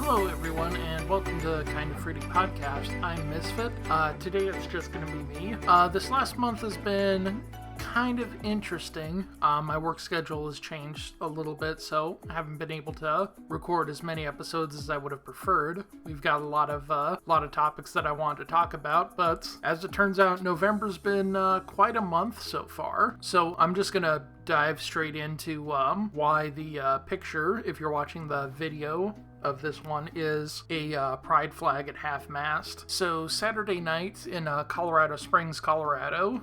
Hello, everyone, and welcome to Kind of Fruity Podcast. I'm Misfit. Today it's just going to be me. This last month has been kind of interesting. My work schedule has changed a little bit, so I haven't been able to record as many episodes as I would have preferred. We've got a lot of topics that I want to talk about, but as it turns out, November's been quite a month so far. So I'm just gonna dive straight into why the picture, if you're watching the video of this one, is a pride flag at half-mast. So Saturday night in Colorado Springs, Colorado,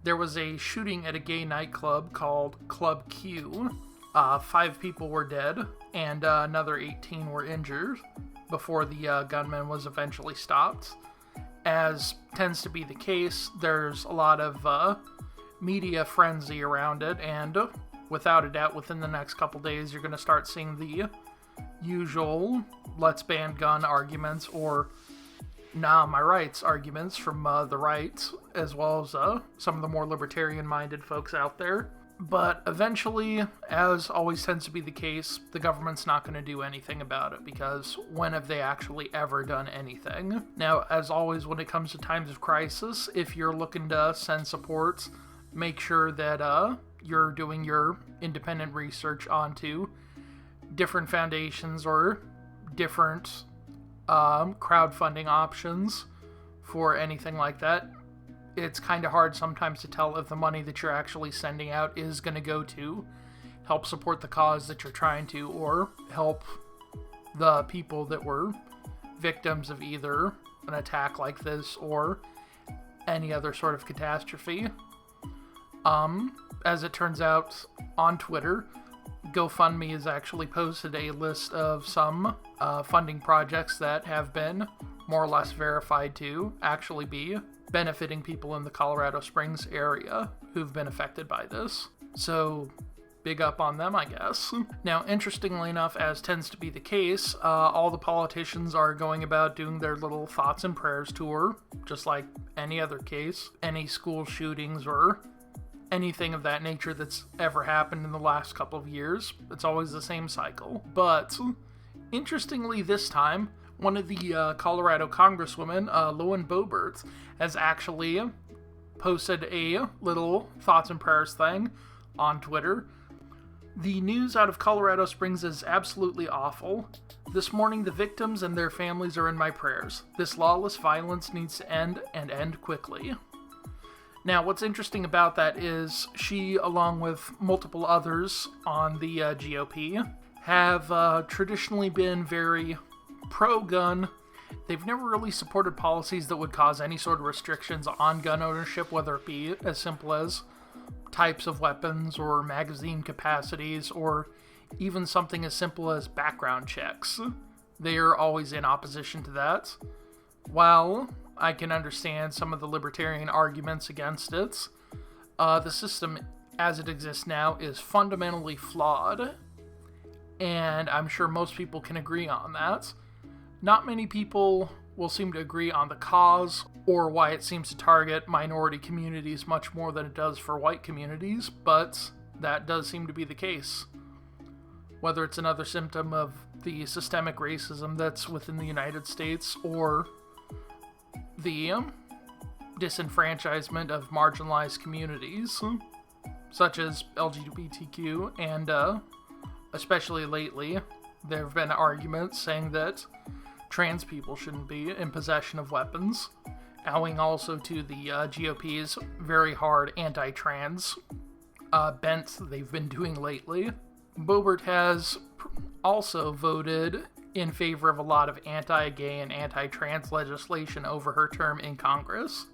there was a shooting at a gay nightclub called Club Q. 5 people were dead, and another 18 were injured before the gunman was eventually stopped. As tends to be the case, there's a lot of media frenzy around it, and without a doubt, within the next couple days, you're going to start seeing the usual let's ban gun arguments or nah, my rights arguments from the right, as well as some of the more libertarian-minded folks out there. But eventually, as always tends to be the case, the government's not going to do anything about it, because when have they actually ever done anything? Now, as always, when it comes to times of crisis, if you're looking to send support, make sure that you're doing your independent research onto different foundations or different crowdfunding options for anything like that. It's kind of hard sometimes to tell if the money that you're actually sending out is going to go to help support the cause that you're trying to, or help the people that were victims of either an attack like this or any other sort of catastrophe. As it turns out, on Twitter, GoFundMe has actually posted a list of some funding projects that have been more or less verified to actually be benefiting people in the Colorado Springs area who've been affected by this. So, big up on them, I guess. Now, interestingly enough, as tends to be the case, all the politicians are going about doing their little thoughts and prayers tour, just like any other case. Any school shootings or anything of that nature that's ever happened in the last couple of years. It's always the same cycle. But, interestingly this time, one of the Colorado congresswomen, Lauren Boebert, has actually posted a little thoughts and prayers thing on Twitter. The news out of Colorado Springs is absolutely awful. This morning, the victims and their families are in my prayers. This lawless violence needs to end, and end quickly. Now, what's interesting about that is she, along with multiple others on the GOP, have traditionally been very pro-gun. They've never really supported policies that would cause any sort of restrictions on gun ownership, whether it be as simple as types of weapons or magazine capacities, or even something as simple as background checks. They're always in opposition to that. While I can understand some of the libertarian arguments against it, the system as it exists now is fundamentally flawed, and I'm sure most people can agree on that. Not many people will seem to agree on the cause, or why it seems to target minority communities much more than it does for white communities, but that does seem to be the case. Whether it's another symptom of the systemic racism that's within the United States, or the disenfranchisement of marginalized communities, such as LGBTQ, and especially lately, there have been arguments saying that trans people shouldn't be in possession of weapons, owing also to the GOP's very hard anti-trans bent they've been doing lately. Boebert has also voted in favor of a lot of anti-gay and anti-trans legislation over her term in Congress.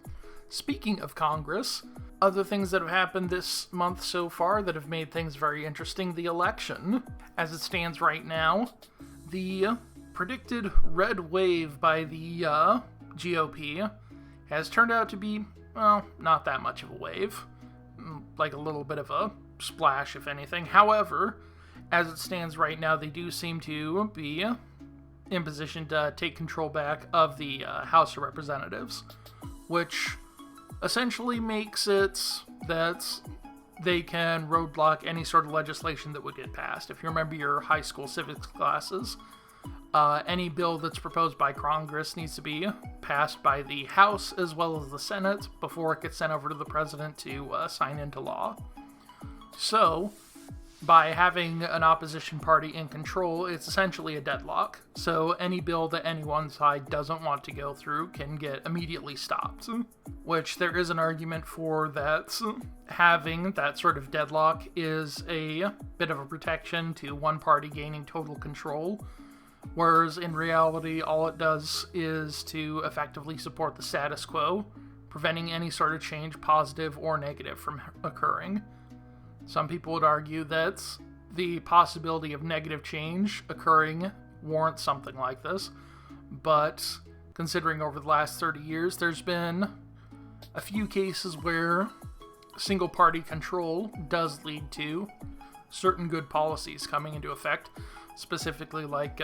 Speaking of Congress, other things that have happened this month so far that have made things very interesting: the election. As it stands right now, the predicted red wave by the GOP has turned out to be, well, not that much of a wave. Like a little bit of a splash, if anything. However, as it stands right now, they do seem to be in position to take control back of the House of Representatives, which essentially makes it that they can roadblock any sort of legislation that would get passed. If you remember your high school civics classes, Any bill that's proposed by Congress needs to be passed by the House as well as the Senate before it gets sent over to the president to sign into law. So, by having an opposition party in control, it's essentially a deadlock. So any bill that any one side doesn't want to go through can get immediately stopped. Which there is an argument for that having that sort of deadlock is a bit of a protection to one party gaining total control. Whereas in reality, all it does is to effectively support the status quo, preventing any sort of change, positive or negative, from occurring. Some people would argue that the possibility of negative change occurring warrants something like this, but considering over the last 30 years, there's been a few cases where single-party control does lead to certain good policies coming into effect, specifically like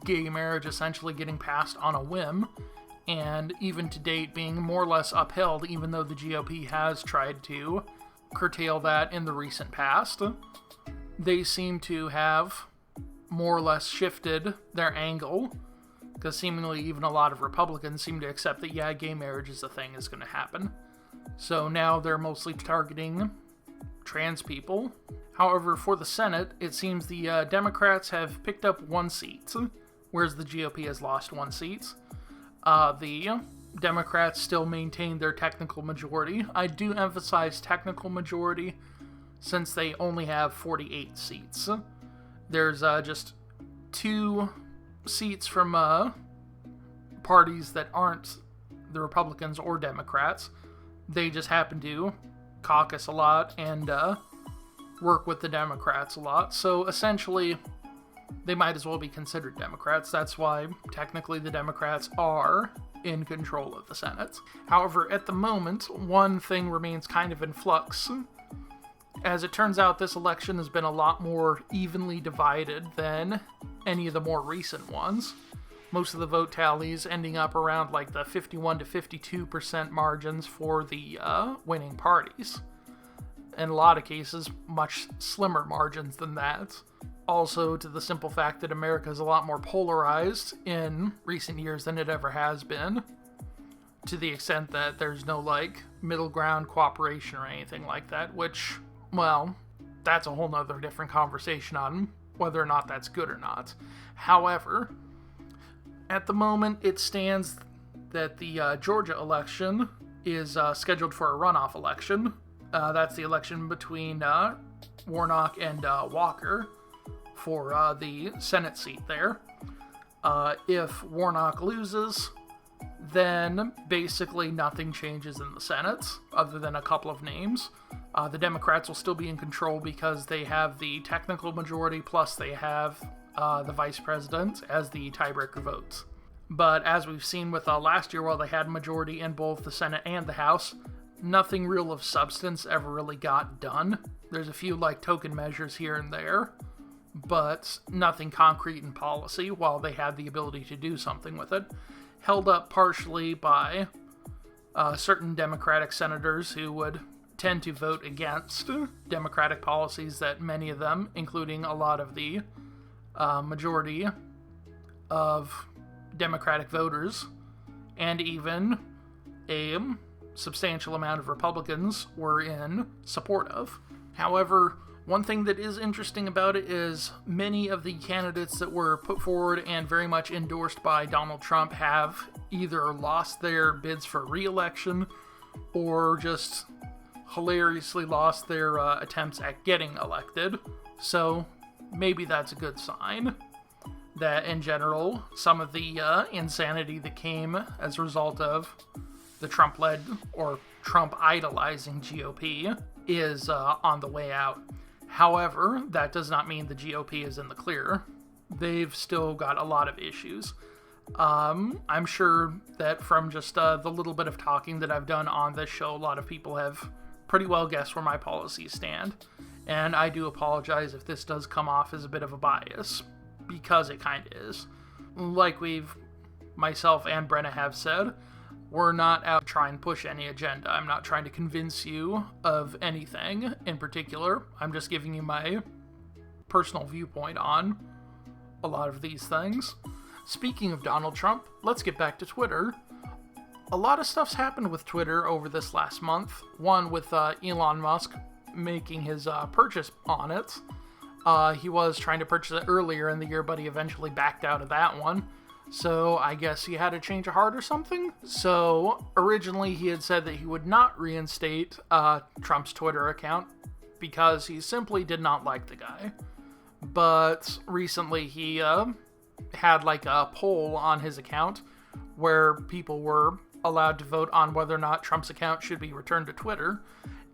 gay marriage essentially getting passed on a whim, and even to date being more or less upheld, even though the GOP has tried to curtail that in the recent past. They seem to have more or less shifted their angle, because seemingly even a lot of Republicans seem to accept that, yeah, gay marriage is a thing, is going to happen. So now they're mostly targeting trans people. However, for the Senate, it seems the Democrats have picked up 1 seat, whereas the GOP has lost 1 seat. The Democrats still maintain their technical majority. I do emphasize technical majority since they only have 48 seats. There's just 2 seats from parties that aren't the Republicans or Democrats. They just happen to caucus a lot and work with the Democrats a lot. So essentially, they might as well be considered Democrats. That's why technically the Democrats are in control of the Senate. However, at the moment, one thing remains kind of in flux. As it turns out, this election has been a lot more evenly divided than any of the more recent ones. Most of the vote tallies ending up around like the 51 to 52% margins for the winning parties. In a lot of cases, much slimmer margins than that. Also, to the simple fact that America is a lot more polarized in recent years than it ever has been, to the extent that there's no, like, middle ground cooperation or anything like that, which, well, that's a whole nother different conversation on whether or not that's good or not. However, at the moment, it stands that the Georgia election is scheduled for a runoff election. That's the election between Warnock and Walker for the Senate seat there. If Warnock loses, then basically nothing changes in the Senate, other than a couple of names. The Democrats will still be in control because they have the technical majority, plus they have the vice president as the tiebreaker votes. But as we've seen with last year, while they had a majority in both the Senate and the House, nothing real of substance ever really got done. There's a few like token measures here and there, but nothing concrete in policy, while they had the ability to do something with it. Held up partially by certain Democratic senators who would tend to vote against Democratic policies that many of them, including a lot of the majority of Democratic voters, and even a substantial amount of Republicans were in support of. However, one thing that is interesting about it is many of the candidates that were put forward and very much endorsed by Donald Trump have either lost their bids for re-election or just hilariously lost their attempts at getting elected. So maybe that's a good sign that in general, some of the insanity that came as a result of the Trump-led or Trump-idolizing GOP is on the way out. However, that does not mean the GOP is in the clear. They've still got a lot of issues. I'm sure that from just the little bit of talking that I've done on this show, a lot of people have pretty well guessed where my policies stand. And I do apologize if this does come off as a bit of a bias, because it kind of is. Like myself and Brenna have said, we're not out to try and push any agenda. I'm not trying to convince you of anything in particular. I'm just giving you my personal viewpoint on a lot of these things. Speaking of Donald Trump, let's get back to Twitter. A lot of stuff's happened with Twitter over this last month. One with Elon Musk making his purchase on it. He was trying to purchase it earlier in the year, but he eventually backed out of that one. So I guess he had a change of heart or something. So originally he had said that he would not reinstate Trump's Twitter account because he simply did not like the guy. But recently he had like a poll on his account where people were allowed to vote on whether or not Trump's account should be returned to Twitter.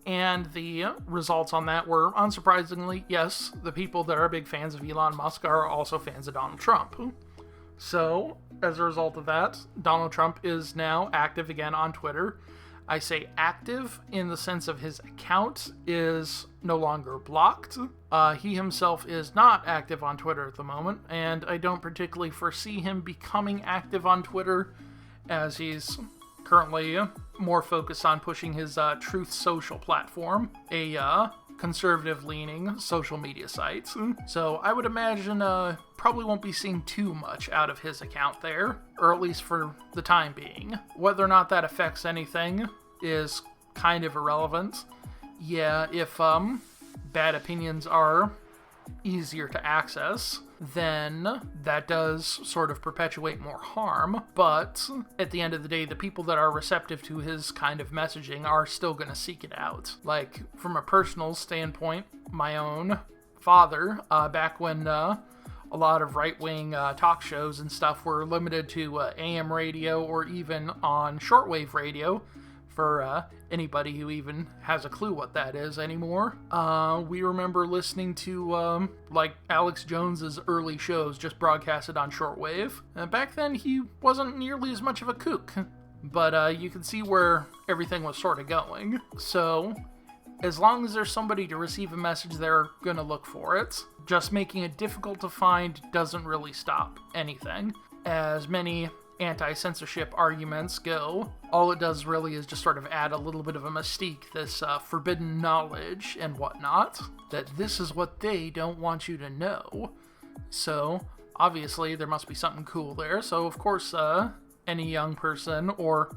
And the results on that were, unsurprisingly, yes, the people that are big fans of Elon Musk are also fans of Donald Trump. So, as a result of that, Donald Trump is now active again on Twitter. I say active in the sense of his account is no longer blocked. He himself is not active on Twitter at the moment, and I don't particularly foresee him becoming active on Twitter as he's currently more focused on pushing his Truth Social platform, a conservative-leaning social media site. So I would imagine probably won't be seeing too much out of his account there, or at least for the time being. Whether or not that affects anything is kind of irrelevant. Yeah, if bad opinions are easier to access, then that does sort of perpetuate more harm. But at the end of the day, the people that are receptive to his kind of messaging are still going to seek it out. Like, from a personal standpoint, my own father, back when a lot of right-wing talk shows and stuff were limited to AM radio or even on shortwave radio, for anybody who even has a clue what that is anymore. We remember listening to, like, Alex Jones's early shows just broadcasted on shortwave. Back then, he wasn't nearly as much of a kook, but you can see where everything was sort of going. So, as long as there's somebody to receive a message, they're gonna look for it. Just making it difficult to find doesn't really stop anything. As many anti-censorship arguments go, all it does really is just sort of add a little bit of a mystique, this forbidden knowledge and whatnot, that this is what they don't want you to know. So, obviously, there must be something cool there. So, of course, any young person or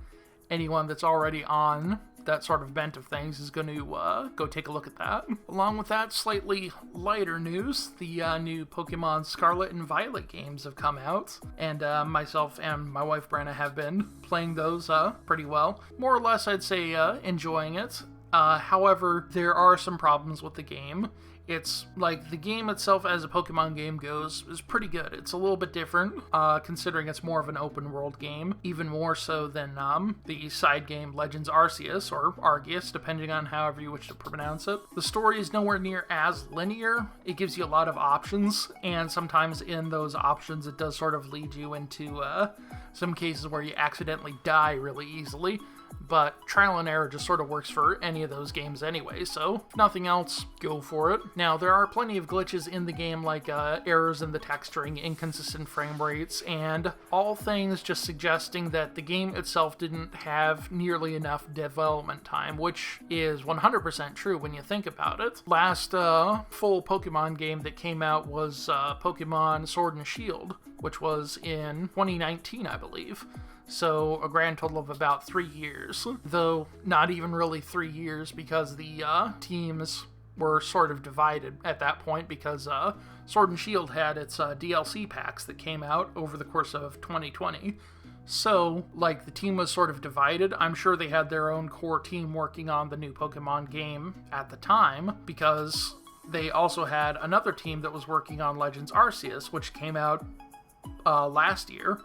anyone that's already on that sort of bent of things is going to go take a look at that. Along with that, slightly lighter news, the new Pokemon Scarlet and Violet games have come out, and myself and my wife Brenna have been playing those pretty well. More or less, I'd say enjoying it. However, there are some problems with the game. It's like the game itself as a Pokemon game goes is pretty good. It's a little bit different, considering it's more of an open world game, even more so than the side game Legends Arceus, or Arceus, depending on however you wish to pronounce it. The story is nowhere near as linear. It gives you a lot of options, and sometimes in those options it does sort of lead you into some cases where you accidentally die really easily. But trial and error just sort of works for any of those games anyway, so if nothing else, go for it. Now, there are plenty of glitches in the game, like errors in the texturing, inconsistent frame rates, and all things just suggesting that the game itself didn't have nearly enough development time, which is 100% true when you think about it. Last full Pokemon game that came out was Pokemon Sword and Shield, which was in 2019, I believe. So a grand total of about 3 years, though not even really 3 years because the teams were sort of divided at that point because Sword and Shield had its DLC packs that came out over the course of 2020. So, like, the team was sort of divided. I'm sure they had their own core team working on the new Pokemon game at the time because they also had another team that was working on Legends Arceus, which came out last year.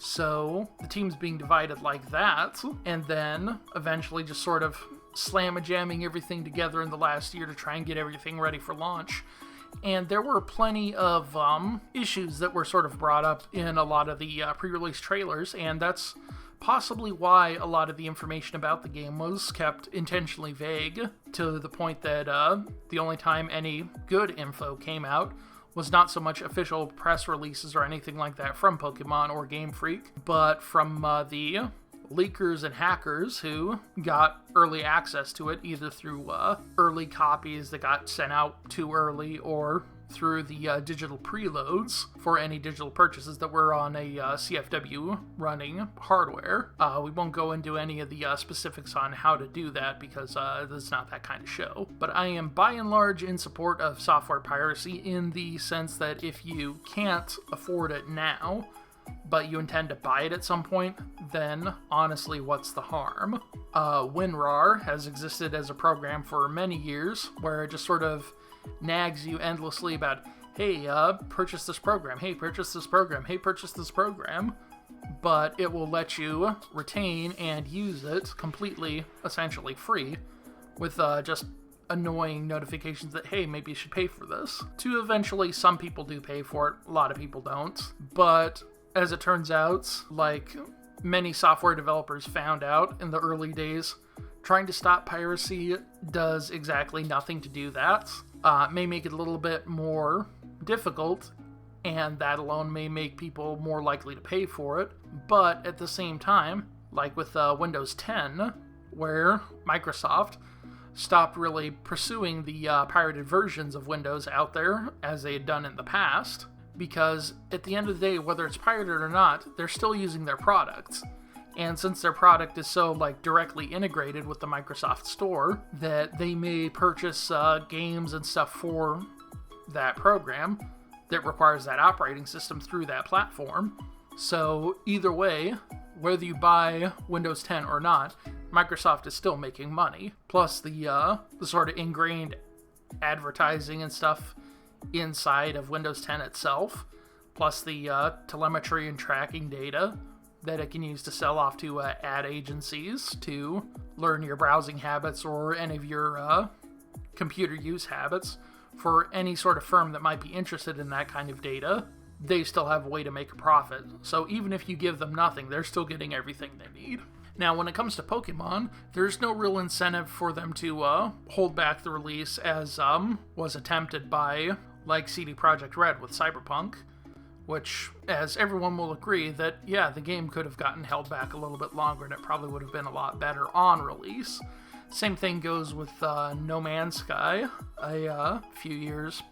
So, the team's being divided like that, and then eventually just sort of slam-a-jamming everything together in the last year to try and get everything ready for launch. And there were plenty of issues that were sort of brought up in a lot of the pre-release trailers, and that's possibly why a lot of the information about the game was kept intentionally vague, to the point that the only time any good info came out was not so much official press releases or anything like that from Pokemon or Game Freak, but from the leakers and hackers who got early access to it, either through early copies that got sent out too early or through the digital preloads for any digital purchases that were on a CFW running hardware. We won't go into any of the specifics on how to do that because this is not that kind of show. But I am by and large in support of software piracy in the sense that if you can't afford it now, but you intend to buy it at some point, then honestly, what's the harm? WinRAR has existed as a program for many years where it just sort of nags you endlessly about, hey, purchase this program, hey, purchase this program, hey, purchase this program, but it will let you retain and use it completely, essentially free, with just annoying notifications that, hey, maybe you should pay for this. To eventually, some people do pay for it, a lot of people don't, but as it turns out, like many software developers found out in the early days, trying to stop piracy does exactly nothing to do that. It may make it a little bit more difficult, and that alone may make people more likely to pay for it. But at the same time, like with Windows 10, where Microsoft stopped really pursuing the pirated versions of Windows out there as they had done in the past, because at the end of the day, whether it's pirated or not, they're still using their products. And since their product is so directly integrated with the Microsoft Store, that they may purchase games and stuff for that program that requires that operating system through that platform. So either way, whether you buy Windows 10 or not, Microsoft is still making money. Plus the sort of ingrained advertising and stuff inside of Windows 10 itself, plus the telemetry and tracking data that it can use to sell off to ad agencies to learn your browsing habits or any of your computer use habits. For any sort of firm that might be interested in that kind of data, they still have a way to make a profit. So even if you give them nothing, they're still getting everything they need. Now, when it comes to Pokemon, there's no real incentive for them to hold back the release as was attempted by CD Projekt Red with Cyberpunk, which, as everyone will agree, that, yeah, the game could have gotten held back a little bit longer and it probably would have been a lot better on release. Same thing goes with No Man's Sky a few years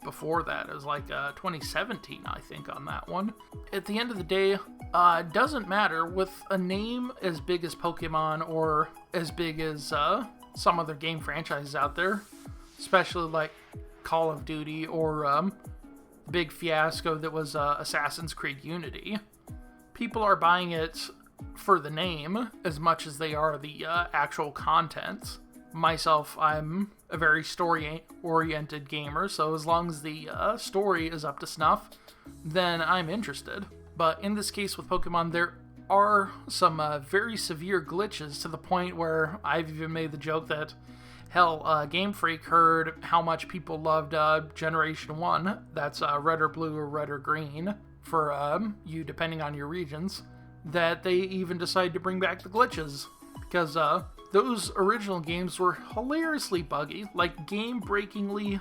before that. It was 2017, I think, on that one. At the end of the day, it doesn't matter. With a name as big as Pokemon or as big as some other game franchises out there, especially like Call of Duty or big fiasco that was Assassin's Creed Unity, people are buying it for the name as much as they are the actual content. Myself, I'm a very story-oriented gamer, so as long as the story is up to snuff, then I'm interested. But in this case with Pokemon, there are some very severe glitches to the point where I've even made the joke that, hell, Game Freak heard how much people loved Generation 1, that's red or blue or red or green, for you depending on your regions, that they even decided to bring back the glitches, because those original games were hilariously buggy, game-breakingly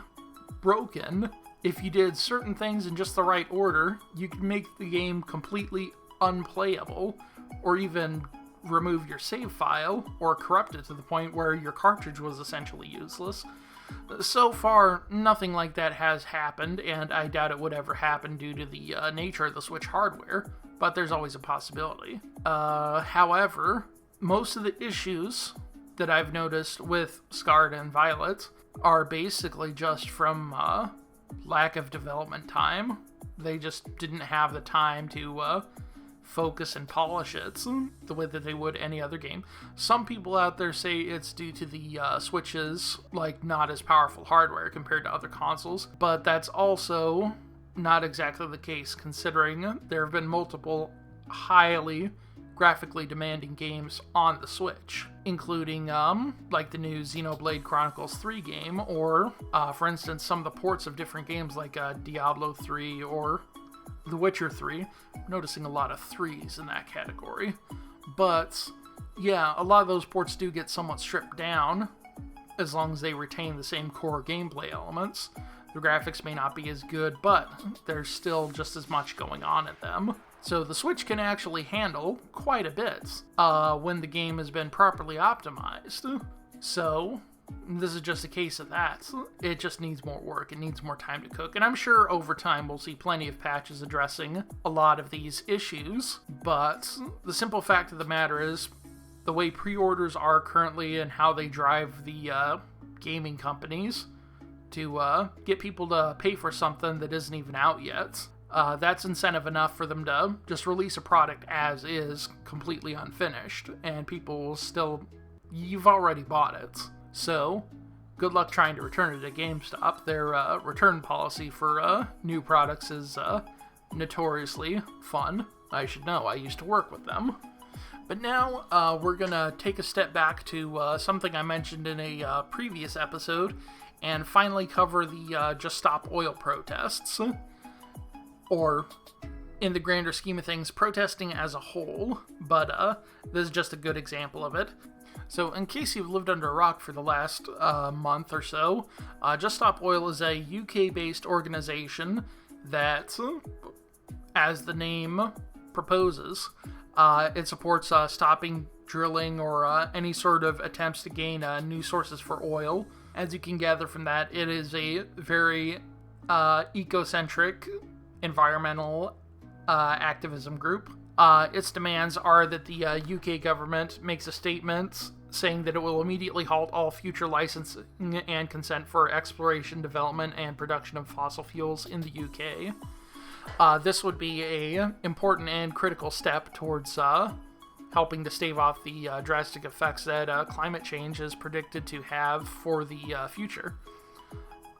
broken. If you did certain things in just the right order, you could make the game completely unplayable, or even remove your save file, or corrupt it to the point where your cartridge was essentially useless. So far, nothing like that has happened, and I doubt it would ever happen due to the nature of the Switch hardware, but there's always a possibility. However, most of the issues that I've noticed with Scarlet and Violet are basically just from lack of development time. They just didn't have the time to focus and polish it the way that they would any other game. Some people out there say it's due to the Switch's not as powerful hardware compared to other consoles, but that's also not exactly the case, considering there have been multiple highly graphically demanding games on the Switch, including the new Xenoblade Chronicles 3 game, or for instance some of the ports of different games like Diablo 3 or The Witcher 3. I'm noticing a lot of threes in that category. But yeah, a lot of those ports do get somewhat stripped down as long as they retain the same core gameplay elements. The graphics may not be as good, but there's still just as much going on in them. So the Switch can actually handle quite a bit when the game has been properly optimized. So this is just a case of that. It just needs more work. It needs more time to cook. And I'm sure over time we'll see plenty of patches addressing a lot of these issues. But the simple fact of the matter is, the way pre-orders are currently and how they drive the gaming companies to get people to pay for something that isn't even out yet, that's incentive enough for them to just release a product as is, completely unfinished. And people will still... You've already bought it. So, good luck trying to return it at GameStop. Their return policy for new products is notoriously fun. I should know, I used to work with them. But now, we're gonna take a step back to something I mentioned in a previous episode, and finally cover the Just Stop Oil protests. Or, in the grander scheme of things, protesting as a whole, but this is just a good example of it. So, in case you've lived under a rock for the last month or so, Just Stop Oil is a UK-based organization that, as the name proposes, it supports stopping drilling or any sort of attempts to gain new sources for oil. As you can gather from that, it is a very eco-centric environmental activism group. Its demands are that the UK government makes a statement saying that it will immediately halt all future licensing and consent for exploration, development, and production of fossil fuels in the UK. This would be a important and critical step towards helping to stave off the drastic effects that climate change is predicted to have for the future.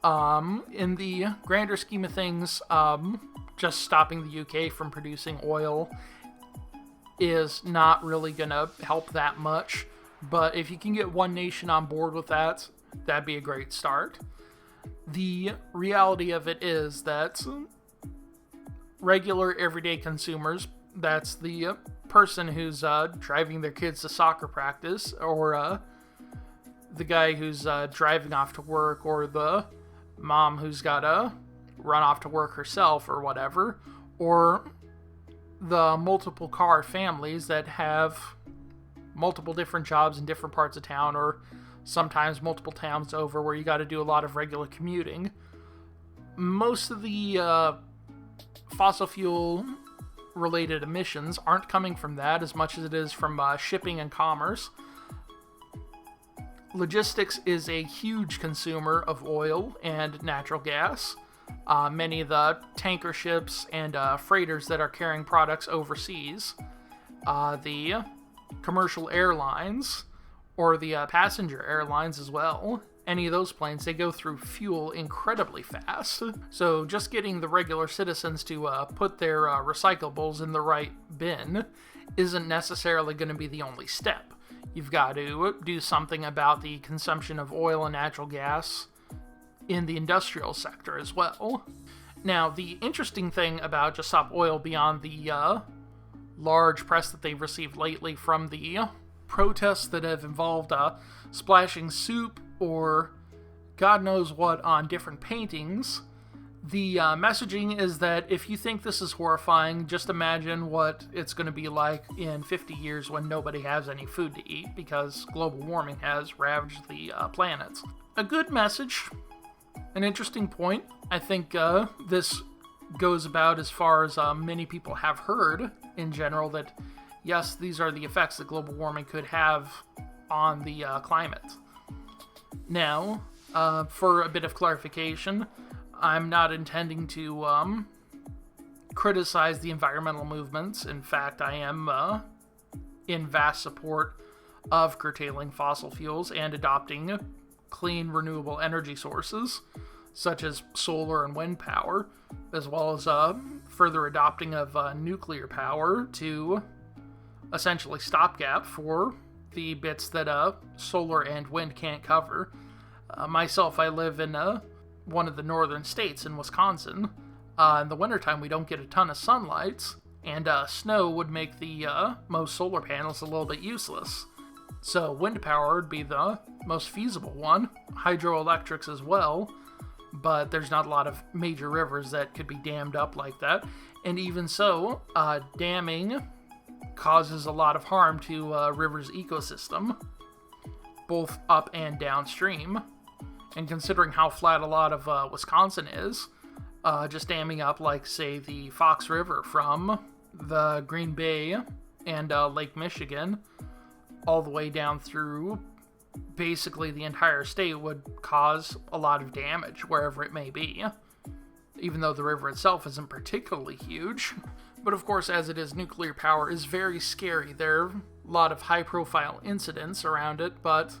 In the grander scheme of things, just stopping the UK from producing oil is not really going to help that much, but if you can get one nation on board with that, that'd be a great start. The reality of it is that regular everyday consumers, that's the person who's driving their kids to soccer practice, or the guy who's driving off to work, or the mom who's got to run off to work herself or whatever, or the multiple car families that have multiple different jobs in different parts of town, or sometimes multiple towns over where you got to do a lot of regular commuting. Most of the fossil fuel related emissions aren't coming from that as much as it is from shipping and commerce. Logistics is a huge consumer of oil and natural gas. Many of the tanker ships and freighters that are carrying products overseas, the commercial airlines, or the passenger airlines as well, any of those planes, they go through fuel incredibly fast. So just getting the regular citizens to put their recyclables in the right bin isn't necessarily going to be the only step. You've got to do something about the consumption of oil and natural gas in the industrial sector as well. Now, the interesting thing about Just Stop Oil, beyond the large press that they've received lately from the protests that have involved splashing soup or God knows what on different paintings, the messaging is that if you think this is horrifying, just imagine what it's going to be like in 50 years when nobody has any food to eat because global warming has ravaged the planet. A good message. An interesting point. I think this goes about as far as many people have heard in general, that yes, these are the effects that global warming could have on the climate. Now, for a bit of clarification, I'm not intending to criticize the environmental movements. In fact, I am in vast support of curtailing fossil fuels and adopting clean, renewable energy sources, such as solar and wind power, as well as further adopting of nuclear power to essentially stopgap for the bits that solar and wind can't cover. Myself, I live in one of the northern states in Wisconsin. In the wintertime, we don't get a ton of sunlight, and snow would make the most solar panels a little bit useless. So wind power would be the most feasible one, hydroelectrics as well, but there's not a lot of major rivers that could be dammed up like that. And even so, damming causes a lot of harm to rivers' ecosystem. both up and downstream. And considering how flat a lot of Wisconsin is, just damming up, like, say, the Fox River from the Green Bay and Lake Michigan all the way down through basically the entire state would cause a lot of damage wherever it may be, even though the river itself isn't particularly huge. But of course, as it is, nuclear power is very scary. There are a lot of high-profile incidents around it, but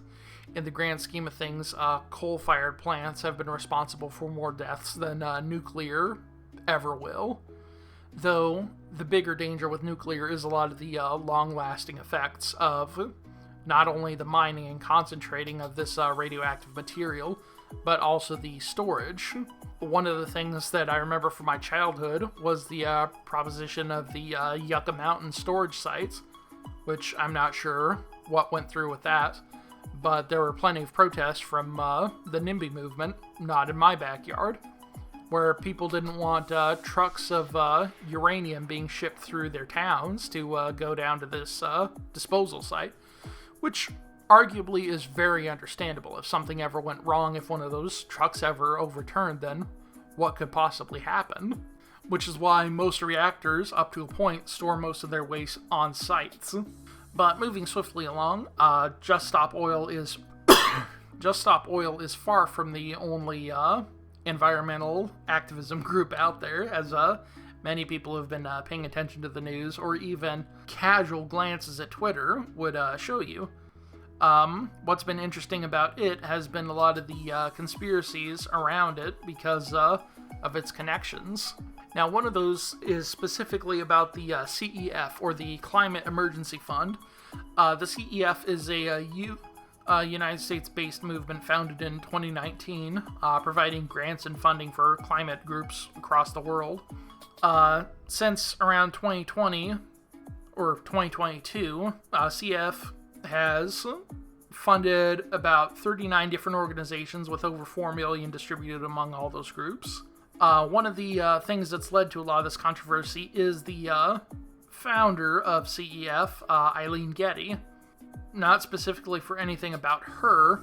in the grand scheme of things, coal-fired plants have been responsible for more deaths than nuclear ever will. Though, the bigger danger with nuclear is a lot of the long-lasting effects of not only the mining and concentrating of this radioactive material, but also the storage. One of the things that I remember from my childhood was the proposition of the Yucca Mountain storage sites, which I'm not sure what went through with that, but there were plenty of protests from the NIMBY movement, not in my backyard, where people didn't want trucks of uranium being shipped through their towns to go down to this disposal site, which arguably is very understandable. If something ever went wrong, if one of those trucks ever overturned, then what could possibly happen? Which is why most reactors, up to a point, store most of their waste on sites. But moving swiftly along, Just Stop Oil is Just Stop Oil is far from the only environmental activism group out there, as many people have been paying attention to the news, or even casual glances at Twitter would show you. What's been interesting about it has been a lot of the conspiracies around it because of its connections. Now, one of those is specifically about the CEF, or the Climate Emergency Fund. The CEF is a United States-based movement founded in 2019, providing grants and funding for climate groups across the world. Since around 2020, or 2022, CEF has funded about 39 different organizations with over $4 million distributed among all those groups. One of the things that's led to a lot of this controversy is the founder of CEF, Eileen Getty. Not specifically for anything about her,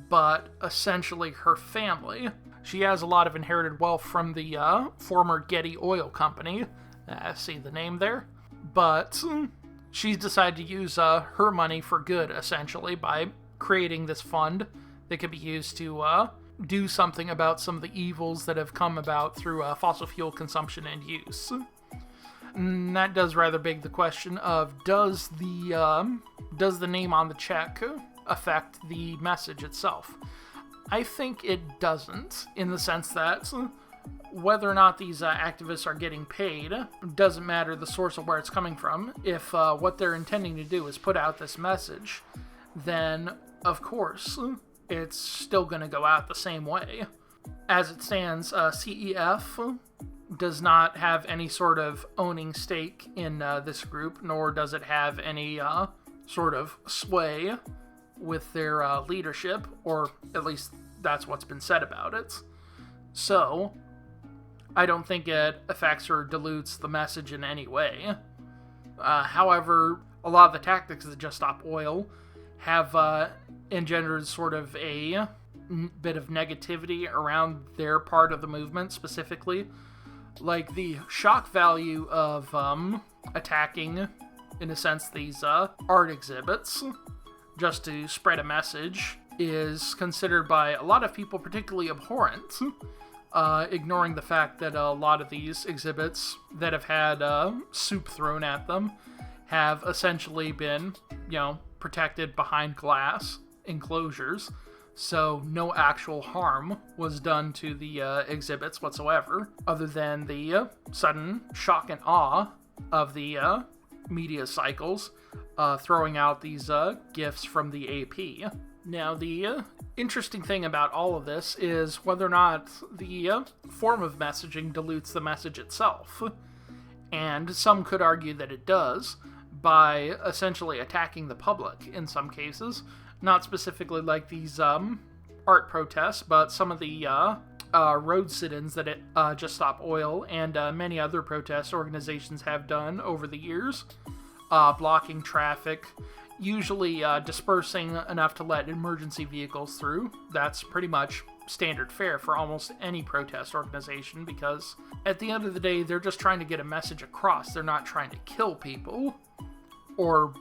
but essentially her family. She has a lot of inherited wealth from the former Getty Oil Company. See the name there? But she's decided to use her money for good, essentially, by creating this fund that could be used to do something about some of the evils that have come about through fossil fuel consumption and use. And that does rather beg the question of, does the name on the check affect the message itself? I think it doesn't, in the sense that whether or not these activists are getting paid doesn't matter the source of where it's coming from. If what they're intending to do is put out this message, then, of course, it's still going to go out the same way. As it stands, CEF does not have any sort of owning stake in this group, nor does it have any sort of sway with their leadership, or at least that's what's been said about it. So, I don't think it affects or dilutes the message in any way. However, a lot of the tactics of Just Stop Oil have engendered sort of a bit of negativity around their part of the movement specifically. Like the shock value of attacking, in a sense, these art exhibits just to spread a message is considered by a lot of people particularly abhorrent, ignoring the fact that a lot of these exhibits that have had soup thrown at them have essentially been, protected behind glass enclosures, so no actual harm was done to the exhibits whatsoever, other than the sudden shock and awe of the media cycles throwing out these gifts from the AP. Now, the interesting thing about all of this is whether or not the form of messaging dilutes the message itself. And some could argue that it does, by essentially attacking the public in some cases. Not specifically like these art protests, but some of the road sit-ins that Just Stop Oil and many other protest organizations have done over the years, blocking traffic, usually dispersing enough to let emergency vehicles through. That's pretty much standard fare for almost any protest organization, because at the end of the day, they're just trying to get a message across. They're not trying to kill people or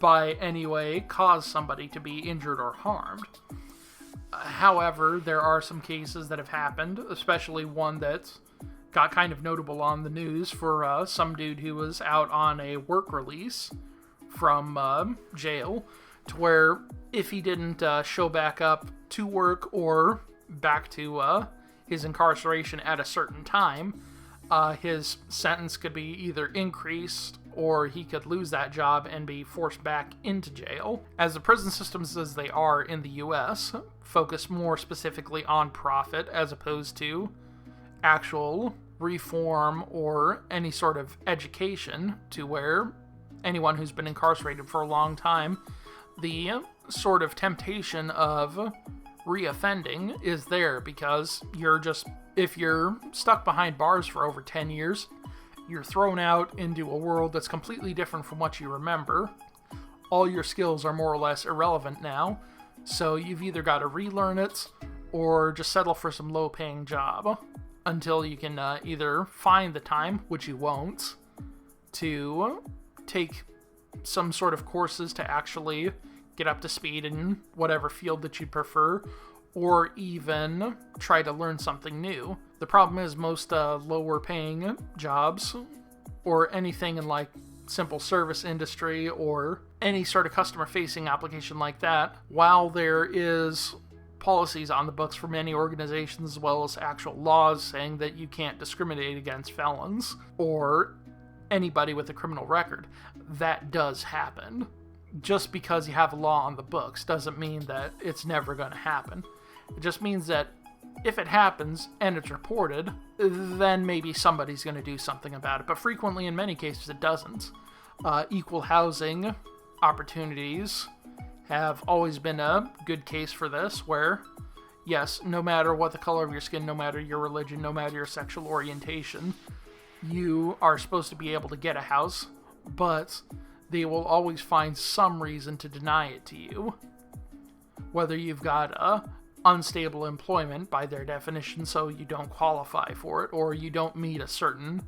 by any way cause somebody to be injured or harmed. However, there are some cases that have happened, especially one that's got kind of notable on the news for some dude who was out on a work release from jail, to where if he didn't show back up to work or back to his incarceration at a certain time, his sentence could be either increased or he could lose that job and be forced back into jail. As the prison systems as they are in the US focus more specifically on profit as opposed to actual reform or any sort of education, to where anyone who's been incarcerated for a long time, the sort of temptation of reoffending is there, because if you're stuck behind bars for over 10 years, you're thrown out into a world that's completely different from what you remember. All your skills are more or less irrelevant now, so you've either got to relearn it or just settle for some low-paying job until you can either find the time, which you won't, to take some sort of courses to actually get up to speed in whatever field that you prefer, or even try to learn something new. The problem is most lower paying jobs, or anything in like simple service industry or any sort of customer facing application like that, while there is policies on the books for many organizations as well as actual laws saying that you can't discriminate against felons or anybody with a criminal record, that does happen. Just because you have a law on the books doesn't mean that it's never going to happen. It just means that if it happens and it's reported, then maybe somebody's going to do something about it. But frequently, in many cases, it doesn't. Equal housing opportunities have always been a good case for this, where, yes, no matter what the color of your skin, no matter your religion, no matter your sexual orientation, you are supposed to be able to get a house, but they will always find some reason to deny it to you. Whether you've got unstable employment by their definition, so you don't qualify for it, or you don't meet a certain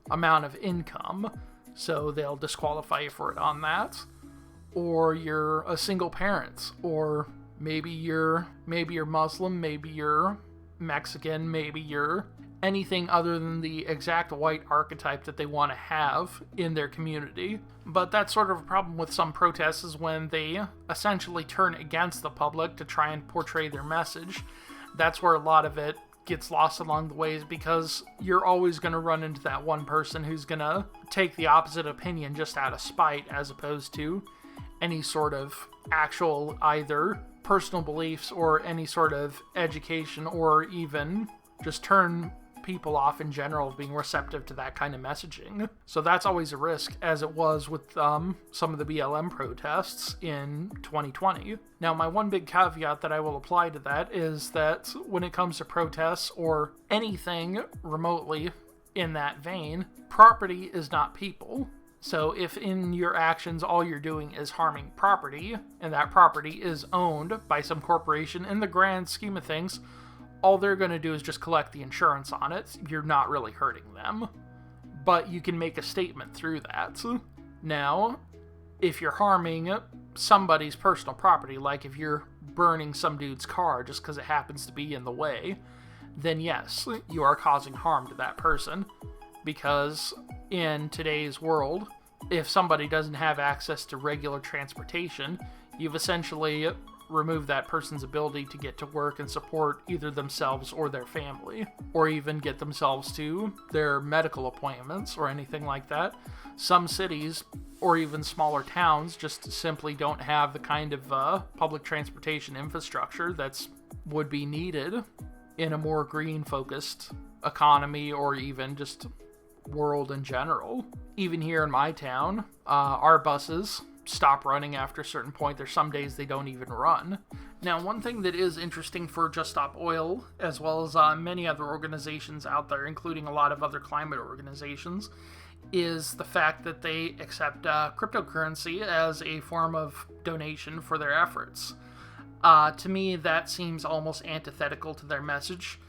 amount of income, so they'll disqualify you for it on that, or you're a single parent, or maybe you're Muslim, maybe you're Mexican, maybe you're anything other than the exact white archetype that they want to have in their community. But that's sort of a problem with some protests, is when they essentially turn against the public to try and portray their message. That's where a lot of it gets lost along the ways, because you're always going to run into that one person who's going to take the opposite opinion just out of spite, as opposed to any sort of actual either personal beliefs or any sort of education, or even just turn people off in general of being receptive to that kind of messaging. So that's always a risk, as it was with some of the BLM protests in 2020. Now, my one big caveat that I will apply to that is that when it comes to protests or anything remotely in that vein, property is not people. So if in your actions all you're doing is harming property, and that property is owned by some corporation, in the grand scheme of things, all they're going to do is just collect the insurance on it. You're not really hurting them. But you can make a statement through that. Now, if you're harming somebody's personal property, like if you're burning some dude's car just because it happens to be in the way, then yes, you are causing harm to that person. Because in today's world, if somebody doesn't have access to regular transportation, you've essentially remove that person's ability to get to work and support either themselves or their family, or even get themselves to their medical appointments or anything like that. Some cities, or even smaller towns, just simply don't have the kind of public transportation infrastructure that's would be needed in a more green-focused economy, or even just world in general. Even here in my town, our buses stop running after a certain point. There's some days they don't even run. Now, one thing that is interesting for Just Stop Oil, as well as many other organizations out there, including a lot of other climate organizations, is the fact that they accept cryptocurrency as a form of donation for their efforts. To me, that seems almost antithetical to their message.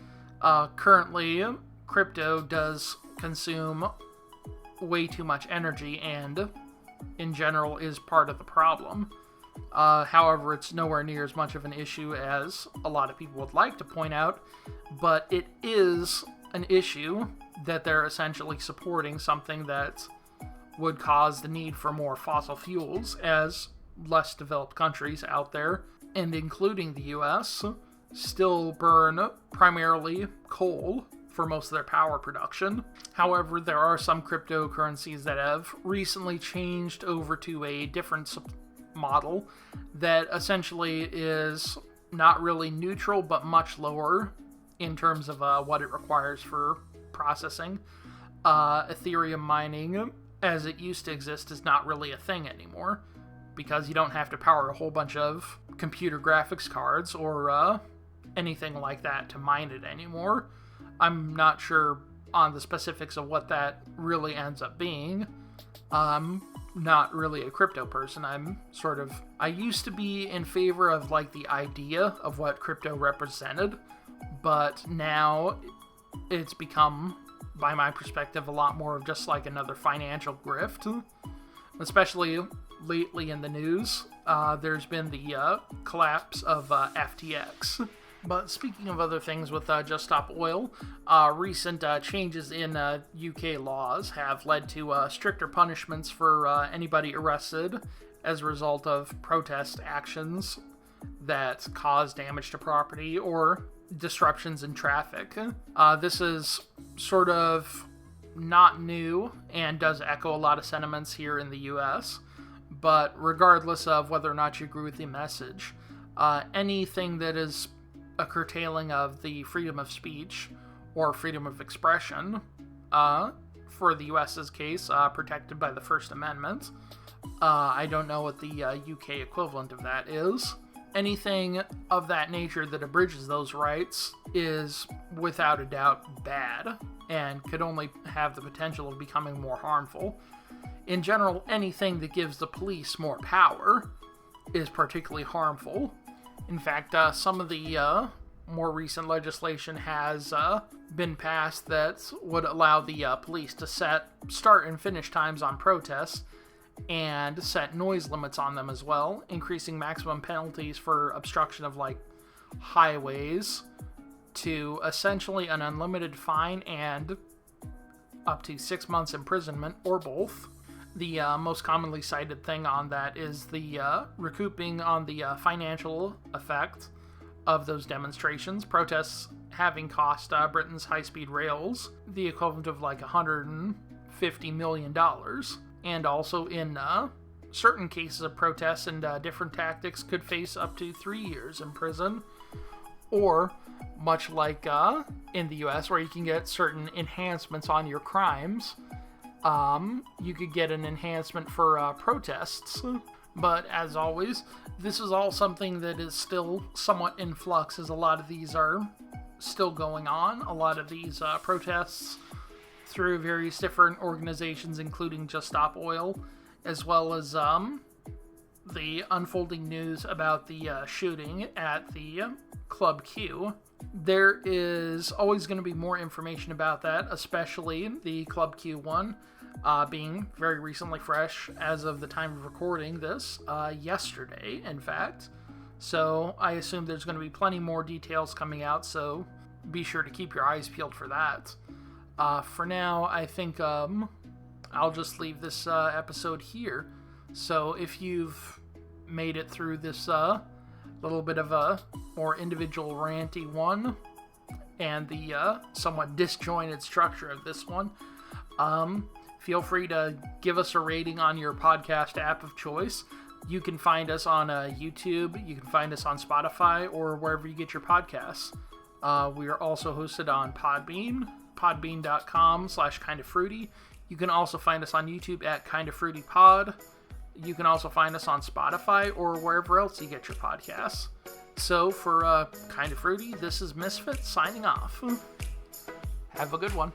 Currently, crypto does consume way too much energy and, in general, is part of the problem. However, it's nowhere near as much of an issue as a lot of people would like to point out, but it is an issue that they're essentially supporting something that would cause the need for more fossil fuels, as less developed countries out there, and including the US, still burn primarily coal for most of their power production. However, there are some cryptocurrencies that have recently changed over to a different model that essentially is not really neutral, but much lower in terms of what it requires for processing. Ethereum mining, as it used to exist, is not really a thing anymore, because you don't have to power a whole bunch of computer graphics cards or anything like that to mine it anymore. I'm not sure on the specifics of what that really ends up being. Not really a crypto person. I used to be in favor of like the idea of what crypto represented, but now it's become, by my perspective, a lot more of just like another financial grift. Especially lately in the news, there's been the collapse of FTX. But speaking of other things with Just Stop Oil, recent changes in UK laws have led to stricter punishments for anybody arrested as a result of protest actions that cause damage to property or disruptions in traffic. This is sort of not new and does echo a lot of sentiments here in the US, but regardless of whether or not you agree with the message, anything that is a curtailing of the freedom of speech or freedom of expression, for the US's case, protected by the First Amendment. I don't know what the UK equivalent of that is. Anything of that nature that abridges those rights is without a doubt bad and could only have the potential of becoming more harmful. In general, anything that gives the police more power is particularly harmful. In fact, some of the more recent legislation has been passed that would allow the police to set start and finish times on protests and set noise limits on them as well, increasing maximum penalties for obstruction of like highways to essentially an unlimited fine and up to 6 months imprisonment or both. The most commonly cited thing on that is the recouping on the financial effect of those demonstrations, protests having cost Britain's high-speed rails the equivalent of like $150 million, and also in certain cases of protests and different tactics could face up to 3 years in prison, or much like in the US where you can get certain enhancements on your crimes, you could get an enhancement for protests. But as always, this is all something that is still somewhat in flux, as a lot of these are still going on. A lot of these protests through various different organizations, including Just Stop Oil, as well as the unfolding news about the shooting at the Club Q. There is always going to be more information about that, especially the Club Q one, being very recently fresh as of the time of recording this, yesterday, in fact. So I assume there's going to be plenty more details coming out, so be sure to keep your eyes peeled for that. For now, I think I'll just leave this episode here. So if you've made it through this little bit of a more individual ranty one, and the somewhat disjointed structure of this one, feel free to give us a rating on your podcast app of choice. You can find us on YouTube, you can find us on Spotify, or wherever you get your podcasts. We are also hosted on Podbean, podbean.com/kindofruity. You can also find us on YouTube at kindofruitypod. You can also find us on Spotify or wherever else you get your podcasts. So for Kind of Fruity, this is Misfit signing off. Have a good one.